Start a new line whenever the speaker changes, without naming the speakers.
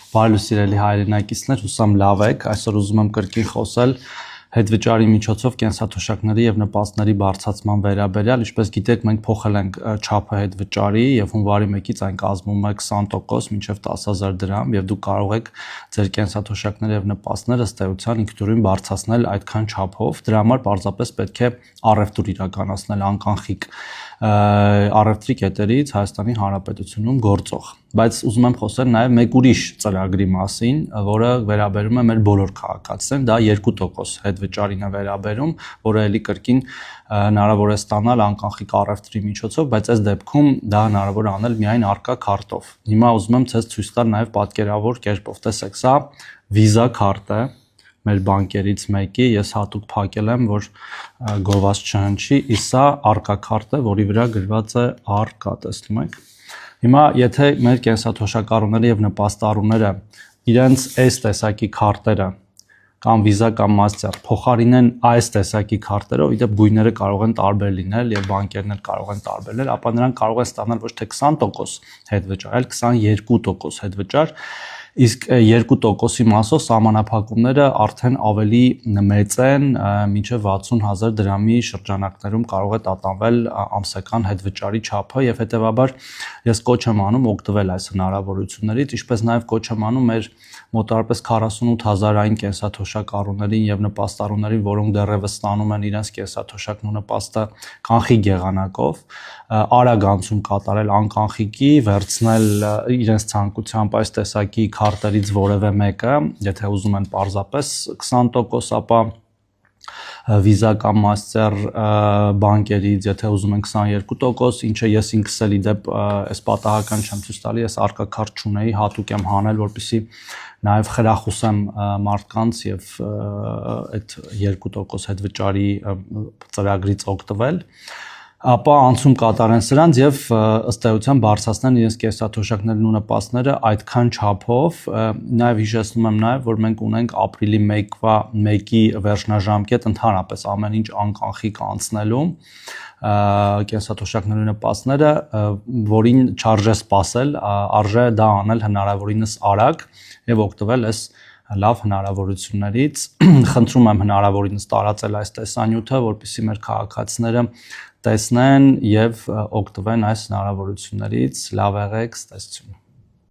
Բարի սիրելի հայրենակիցներ, հուսամ լավ եք։ Այսօր ուզում եմ կրկին խոսել հետվճարի միջոցով կենսաթոշակների եւ նպաստների բարձրացման վերաբերյալ, ինչպես գիտեք, մենք փոխել ենք չափը հետվճարի եւ հունվարի 1-ից այն կազմում է 20% մինչեւ 10,000 դրամ եւ դուք կարող եք ձեր կենսաթոշակները եւ նպաստները ըստ էության ինքնուրույն բարձրացնել այդքան չափով։ Դրա համար պարզապես պետք է առևտուր իրականացնել անկանխիկ առևտրի կետերից Հայաստանի Հանրապետությունում գործող, բայց ուզում եմ խոսել նաև մեկ ուրիշ ծրագրի մասին, որը վերաբերում է մեր բոլոր քաղաքացիներին, դա 2% հետվճարին է վերաբերում, որը էլի կրկին հնարավոր է ստանալ անկանխիկ առևտրի միջոցով, բայց այս դեպքում դա հնարավոր է անել միայն առկա քարտով։ Հիմա ուզում եմ ցեզ ցույց տալ նաև պատկերավոր կերպով, տեսեք, սա Visa քարտ է մեր բանկերից մեկի, ես հատուկ փակել եմ, որ գովազ չհնչի, իսկ սա առկա քարտ է, որի վրա գրված է առկա, տեսնում եք։ Հիմա եթե մեր կենսաթոշակառուները եւ նպաստառուները իրենց այս տեսակի քարտերը կամ Visa կամ Master փոխարինեն այս տեսակի քարտերով, իդեպ գույները կարող են տարբեր լինել եւ բանկերն էլ կարող են տարբեր լինել, ապա նրանք կարող են ստանալ ոչ թե 20% հետվճար, այլ 22% հետվճար, իսկ 2%-ի մասով սահմանափակումները արդեն ավելի մեծ են, մինչև 60,000 դրամի շրջանակներում կարող է տատանվել ամսական հետվճարի չափը եւ հետեւաբար ես կոչ եմ անում օգտվել այս հնարավորություններից, ինչպես նաեւ կոչ եմ անում մեր մոտավորապես 48,000-ային կենսաթոշակառուներին եւ նպաստառուներին, որոնք դեռևս ստանում են իրենց կենսաթոշակն ու նպաստը կանխիկ եղանակով, արագ անցում կատարել անկանխիկի, վերցնել իրենց ցանկությամբ այս տեսակի քարտերից որևէ մեկը, եթե ուզում են պարզապես 20%, ապա Visa կամ Master բանկերից, եթե ուզում են 22%, ինչը ես ինքս էլ իդեպ այս պատահական չեմ ցույց տալի, ես առկա քարտ չունեի, հատուկ եմ հանել, որպեսզի նաև խրախուսեմ մարդկանց եւ այդ 2% հետվճարի ծրագրից օգտվել, ապա անցում կատարեն սրանց եւ ըստ էության բարձրացնեն իրենց կենսաթոշակներն ու նպաստները այդքան չափով, նաեւ հիշեցնում եմ նաեւ, որ մենք ունենք ապրիլի 1-ի վերջնաժամկետ ընդհանրապես ամեն ինչ անկանխիկ անցնելու կենսաթոշակների նպաստները, որին չարժե սպասել, արժե դա անել հնարավորինս արագ եւ օգտվել այս լավ հնարավորություններից։ Խնդրում եմ հնարավորինս տարածել այս տեսանյութը, որպեսզի մեր քաղաքացիները տեսնեն եւ օգտվեն այս հնարավորություններից։ Լավ եղեք, ցտեսություն։